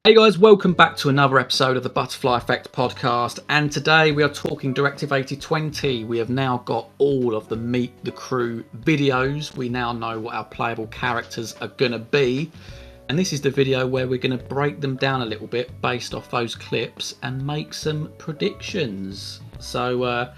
Hey guys, welcome back to another episode of the Butterfly Effect podcast, and today we are talking Directive 8020. We have now got all of the Meet the Crew videos. We now know what our playable characters are going to be, and this is the video where we're going to break them down a little bit based off those clips and make some predictions. So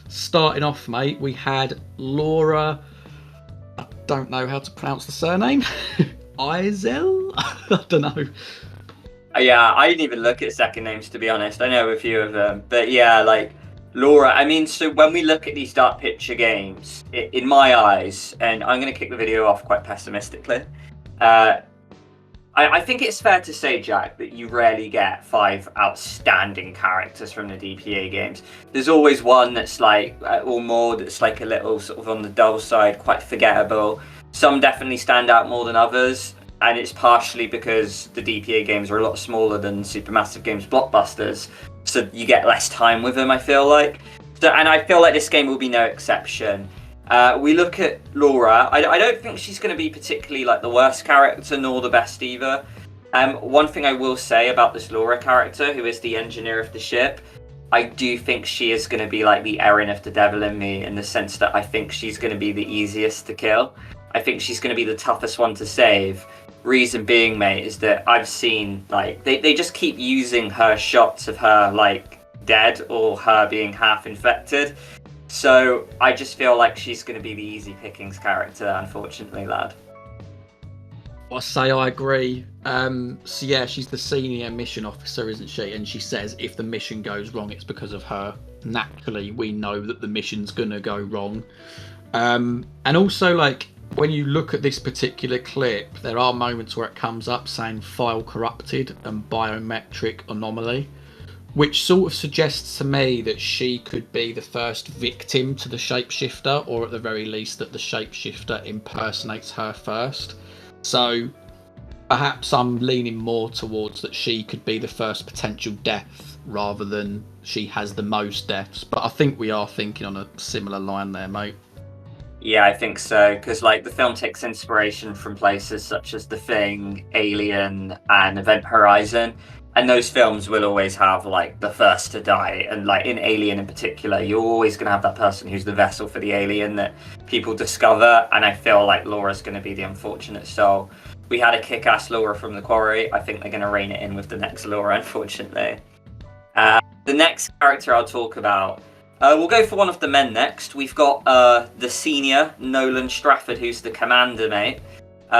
starting off, mate, we had Laura, I don't know how to pronounce the surname, Eisele? I don't know. Yeah, I didn't even look at second names, to be honest. I know a few of them. But yeah, like, Laura, I mean, so when we look at these dark picture games, in my eyes, and I'm going to kick the video off quite pessimistically, I think it's fair to say, Jack, that you rarely get 5 outstanding characters from the DPA games. There's always one that's like, or more, that's like a little sort of on the dull side, quite forgettable. Some definitely stand out more than others. And it's partially because the DPA games are a lot smaller than Supermassive Games blockbusters, so you get less time with them, I feel like. So, and I feel like this game will be no exception. We look at Laura. I don't think she's going to be particularly like the worst character, nor the best either. One thing I will say about this Laura character, who is the engineer of the ship, I do think she is going to be like the Erin of the Devil in Me, in the sense that I think she's going to be the easiest to kill. I think she's going to be the toughest one to save. Reason being, mate, is that I've seen, like, they just keep using her shots of her, like, dead or her being half infected. So I just feel like she's going to be the easy pickings character, unfortunately, lad. I say I agree. So yeah, she's the senior mission officer, isn't she? And she says if the mission goes wrong, it's because of her. Naturally, we know that the mission's going to go wrong. And also, like, when you look at this particular clip, there are moments where it comes up saying file corrupted and biometric anomaly, which sort of suggests to me that she could be the first victim to the shapeshifter, or at the very least that the shapeshifter impersonates her first. So perhaps I'm leaning more towards that she could be the first potential death rather than she has the most deaths. But I think we are thinking on a similar line there, mate. Yeah, I think so, because like the film takes inspiration from places such as The Thing, Alien, and Event Horizon, and those films will always have like the first to die. And like in Alien in particular, you're always going to have that person who's the vessel for the alien that people discover, and I feel like Laura's going to be the unfortunate soul. We had a kick-ass Laura from The Quarry. I think they're going to rein it in with the next Laura, unfortunately. The next character I'll talk about, we'll go for one of the men next. We've got the senior Nolan Stafford, who's the commander, mate.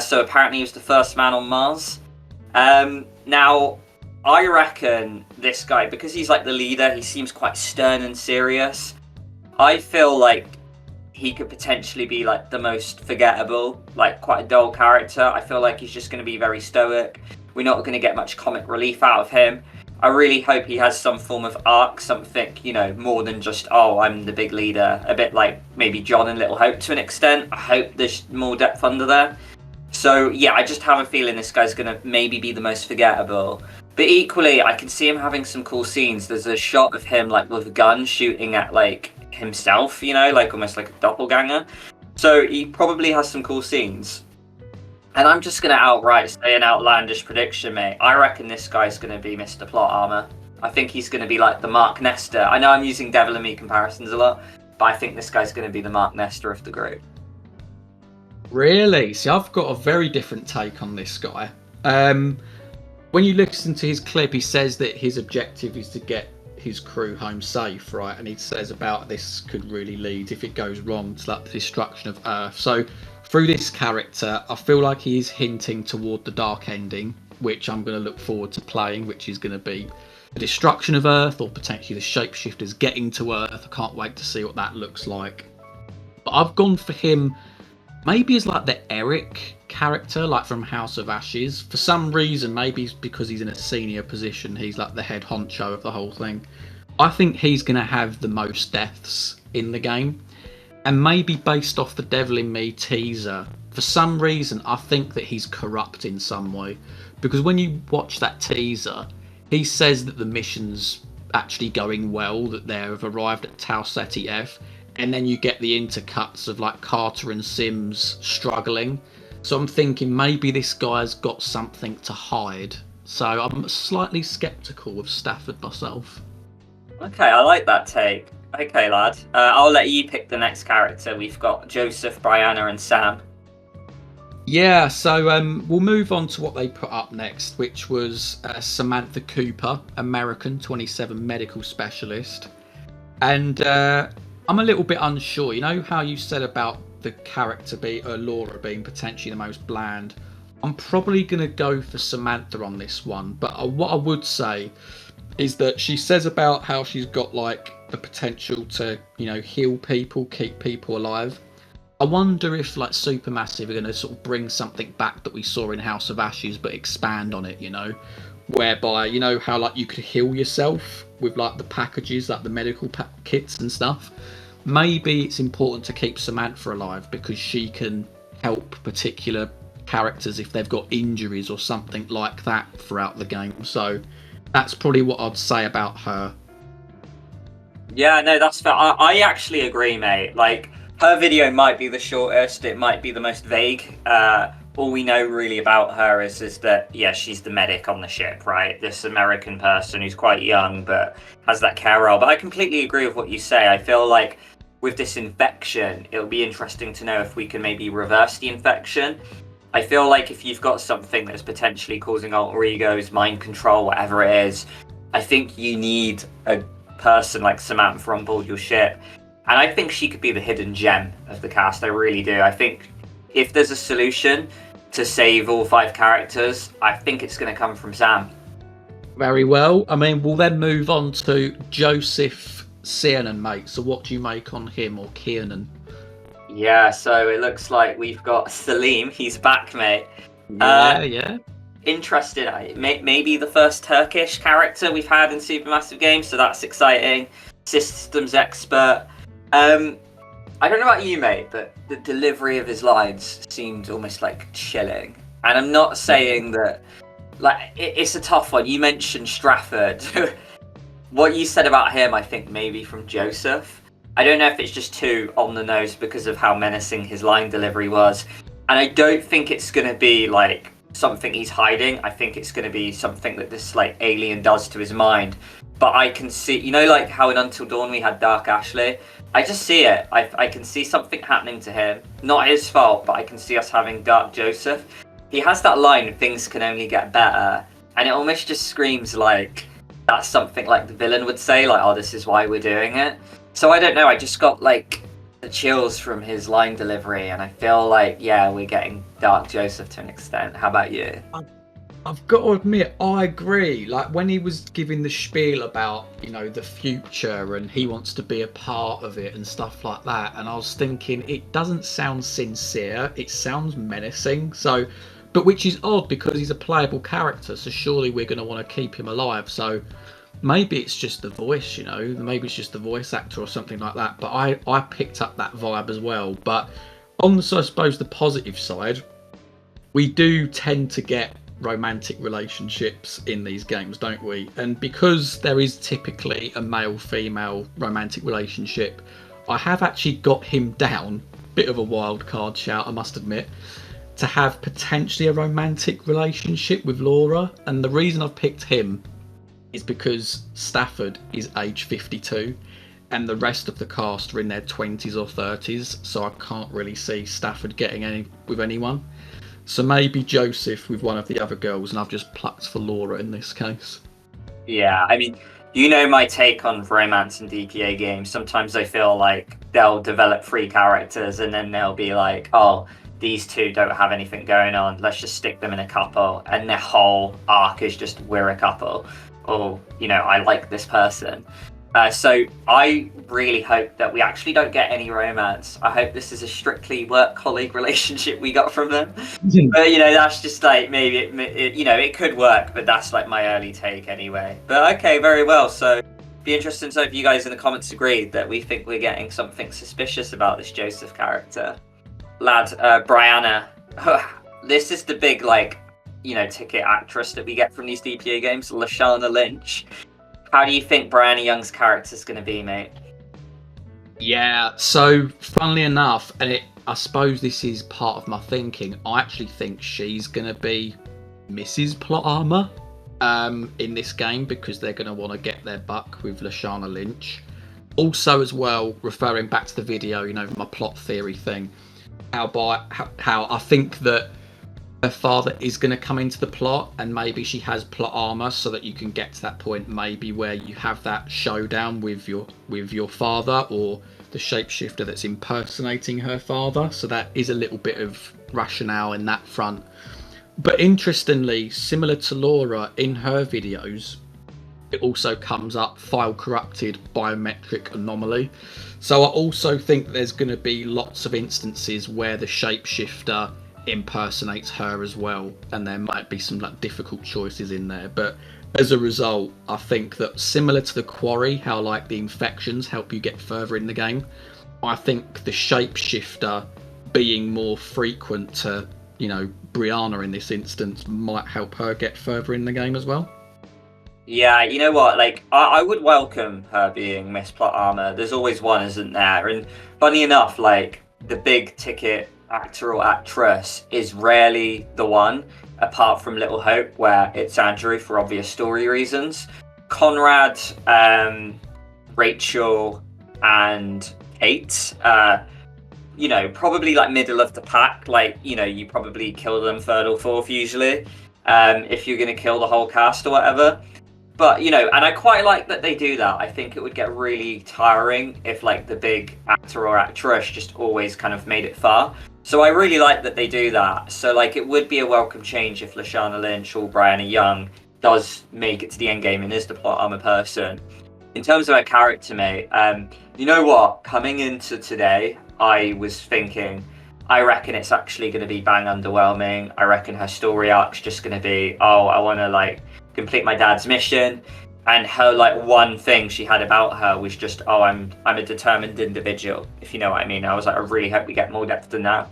So apparently he was the first man on Mars. Now, I reckon this guy, because he's like the leader, he seems quite stern and serious. I feel like he could potentially be like the most forgettable, like quite a dull character. I feel like he's just going to be very stoic. We're not going to get much comic relief out of him. I really hope he has some form of arc, something, you know, more than just, oh, I'm the big leader. A bit like maybe John and Little Hope to an extent. I hope there's more depth under there. So, yeah, I just have a feeling this guy's going to maybe be the most forgettable. But equally, I can see him having some cool scenes. There's a shot of him, like, with a gun shooting at, like, himself, you know, like almost like a doppelganger. So he probably has some cool scenes. And I'm just going to outright say an outlandish prediction, mate. I reckon this guy's going to be Mr. Plot Armour. I think he's going to be like the Mark Nestor. I know I'm using Devil and Me comparisons a lot, but I think this guy's going to be the Mark Nestor of the group. Really? See, I've got a very different take on this guy. When you listen to his clip, he says that his objective is to get his crew home safe, right? And he says about this could really lead, if it goes wrong, to like the destruction of Earth. So through this character, I feel like he is hinting toward the dark ending, which I'm going to look forward to playing, which is going to be the destruction of Earth, or potentially the shapeshifters getting to Earth. I can't wait to see what that looks like. But I've gone for him maybe as like the Eric character, like from House of Ashes. For some reason, maybe it's because he's in a senior position, he's like the head honcho of the whole thing. I think he's going to have the most deaths in the game. And maybe based off the Devil in Me teaser, for some reason, I think that he's corrupt in some way. Because when you watch that teaser, he says that the mission's actually going well, that they have arrived at Tau Ceti F, and then you get the intercuts of like Carter and Sims struggling. So I'm thinking maybe this guy's got something to hide. So I'm slightly sceptical of Stafford myself. Okay, I like that take. Okay, lad. I'll let you pick the next character. We've got Joseph, Brianna, and Sam. Yeah, so we'll move on to what they put up next, which was Samantha Cooper, American, 27, medical specialist. And I'm a little bit unsure. You know how you said about the character Laura being potentially the most bland? I'm probably going to go for Samantha on this one. But what I would say is that she says about how she's got like the potential to, heal people, keep people alive. I wonder if like Supermassive are going to sort of bring something back that we saw in House of Ashes, but expand on it, whereby how like you could heal yourself with like the packages, like the medical kits and stuff. Maybe it's important to keep Samantha alive because she can help particular characters if they've got injuries or something like that throughout the game. So that's probably what I'd say about her. Yeah, no, that's fair. I actually agree, mate. Like, her video might be the shortest, it might be the most vague. All we know really about her is that, yeah, she's the medic on the ship, right? This American person who's quite young but has that care role. But I completely agree with what you say. I feel like with this infection, it'll be interesting to know if we can maybe reverse the infection. I feel like if you've got something that's potentially causing alter egos, mind control, whatever it is, I think you need a person like Samantha on board your ship. And I think she could be the hidden gem of the cast. I really do. I think if there's a solution to save all 5 characters, I think it's going to come from Sam. Very well. I mean, we'll then move on to Josef Cernan, mate. So what do you make on him, or Kiernan? Yeah, so it looks like we've got Salim. He's back, mate. Yeah. Interested. Maybe the first Turkish character we've had in Supermassive Games, so that's exciting. Systems expert. I don't know about you, mate, but the delivery of his lines seemed almost like chilling. And I'm not saying that, like, it's a tough one. You mentioned Stafford. What you said about him, I think maybe from Joseph. I don't know if it's just too on the nose because of how menacing his line delivery was. And I don't think it's going to be like something he's hiding. I think it's going to be something that this like alien does to his mind. But I can see, like how in Until Dawn we had Dark Ashley. I just see it. I can see something happening to him. Not his fault, but I can see us having Dark Joseph. He has that line, things can only get better. And it almost just screams like that's something like the villain would say, like, oh, this is why we're doing it. So I don't know, I just got like the chills from his line delivery, and I feel like, yeah, we're getting Dark Joseph to an extent. How about you? I've got to admit, I agree. Like when he was giving the spiel about, the future and he wants to be a part of it and stuff like that, and I was thinking it doesn't sound sincere, it sounds menacing. So, but which is odd because he's a playable character, so surely we're going to want to keep him alive. So maybe it's just the voice, maybe it's just the voice actor or something like that. But I picked up that vibe as well. But on the, I suppose, the positive side, we do tend to get romantic relationships in these games, don't we? And because there is typically a male-female romantic relationship, I have actually got him down, bit of a wild card shout, I must admit, to have potentially a romantic relationship with Laura. And the reason I've picked him is because Stafford is age 52 and the rest of the cast are in their 20s or 30s, so I can't really see Stafford getting with anyone. So maybe Joseph with one of the other girls, and I've just plucked for Laura in this case. Yeah, I mean, my take on romance in DPA games. Sometimes I feel like they'll develop 3 characters and then they'll be like, oh, these 2 don't have anything going on, let's just stick them in a couple, and their whole arc is just we're a couple, or, I like this person. So I really hope that we actually don't get any romance. I hope this is a strictly work-colleague relationship we got from them. But, that's just like, maybe, it could work, but that's like my early take anyway. But okay, very well. So be interesting to know if you guys in the comments agree that we think we're getting something suspicious about this Joseph character. Lad, Brianna, this is the big, ticket actress that we get from these DPA games, Lashana Lynch. How do you think Briana Young's character is going to be, mate? Yeah, so funnily enough, and I suppose this is part of my thinking, I actually think she's going to be Misses Plot Armour. in this game because they're going to want to get their buck with Lashana Lynch. Also, as well, referring back to the video, my plot theory thing, how I think that her father is going to come into the plot, and maybe she has plot armor so that you can get to that point maybe where you have that showdown with your father or the shapeshifter that's impersonating her father. So that is a little bit of rationale in that front. But interestingly, similar to Laura, in her videos, it also comes up file corrupted biometric anomaly. So I also think there's going to be lots of instances where the shapeshifter impersonates her as well, and there might be some difficult choices in there. But as a result, I think that similar to the Quarry, how the infections help you get further in the game, I think the shapeshifter being more frequent to Brianna in this instance might help her get further in the game as well. Yeah, you know what? I would welcome her being Miss Plot Armour. There's always one, isn't there? And funny enough, the big ticket actor or actress is rarely the one, apart from Little Hope, where it's Andrew for obvious story reasons. Conrad, Rachel, and Kate, probably middle of the pack. You probably kill them third or fourth usually, if you're going to kill the whole cast or whatever. But, and I quite like that they do that. I think it would get really tiring if, the big actor or actress just always kind of made it far. So I really like that they do that. So, it would be a welcome change if Lashana Lynch or Briana Young does make it to the end game and is the plot armor person. In terms of her character, mate, you know what? Coming into today, I was thinking, I reckon it's actually going to be bang underwhelming. I reckon her story arc's just going to be, I want to, complete my dad's mission, and her one thing she had about her was just I'm a determined individual, if you know what I mean. I was I really hope we get more depth than that.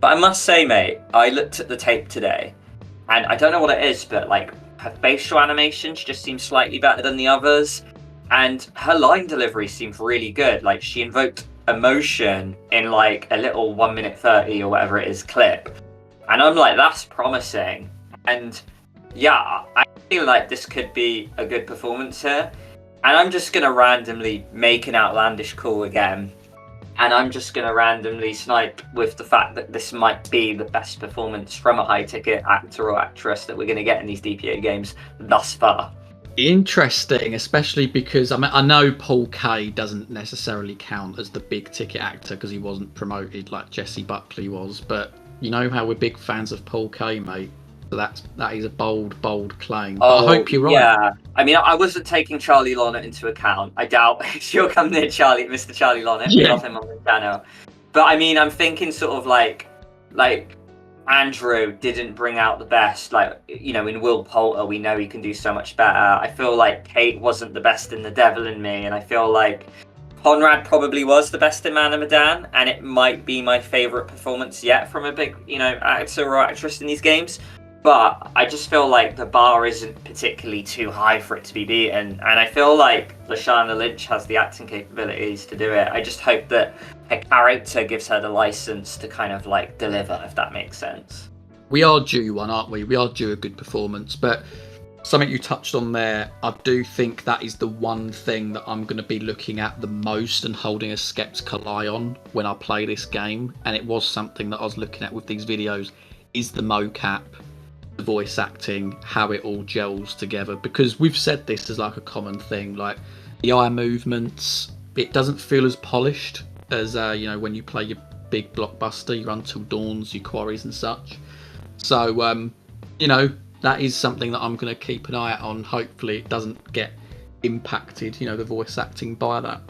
But I must say, mate, I looked at the tape today, and I don't know what it is, but her facial animations just seem slightly better than the others, and her line delivery seemed really good. She invoked emotion in a little 1:30 or whatever it is clip, and I'm that's promising. And yeah, I feel this could be a good performance here. And I'm just going to randomly make an outlandish call again. And I'm just going to randomly snipe with the fact that this might be the best performance from a high-ticket actor or actress that we're going to get in these DPA games thus far. Interesting, especially because I know Paul Kaye doesn't necessarily count as the big-ticket actor because he wasn't promoted like Jesse Buckley was. But you know how we're big fans of Paul Kaye, mate. So that is a bold claim. But I hope you're right. Yeah, I mean, I wasn't taking Charlie Lonnet into account. I doubt she'll come near Mr. Charlie Lonnet. Yeah. We love him on the channel. But I mean, I'm thinking sort of like Andrew didn't bring out the best. In Will Poulter, we know he can do so much better. I feel like Kate wasn't the best in The Devil in Me, and I feel like Conrad probably was the best in Man of Medan, and it might be my favourite performance yet from a big, actor or actress in these games. But I just feel like the bar isn't particularly too high for it to be beaten. And I feel like Lashana Lynch has the acting capabilities to do it. I just hope that her character gives her the license to kind of deliver, if that makes sense. We are due one, aren't we? We are due a good performance. But something you touched on there, I do think that is the one thing that I'm going to be looking at the most and holding a skeptical eye on when I play this game. And it was something that I was looking at with these videos, is the mocap, the voice acting, how it all gels together. Because we've said this as a common thing, the eye movements, it doesn't feel as polished as when you play your big blockbuster, your Until Dawns, your Quarries and such. So that is something that I'm going to keep an eye out on. Hopefully it doesn't get impacted, the voice acting by that.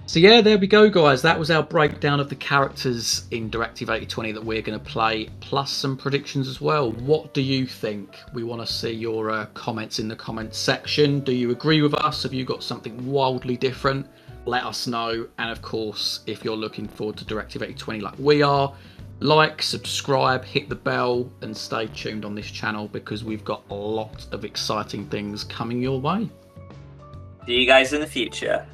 So yeah, there we go, guys. That was our breakdown of the characters in Directive 8020 that we're going to play, plus some predictions as well. What do you think? We want to see your comments in the comments section. Do you agree with us? Have you got something wildly different? Let us know. And of course, if you're looking forward to Directive 8020 like we are, like, subscribe, hit the bell, and stay tuned on this channel because we've got a lot of exciting things coming your way. See you guys in the future.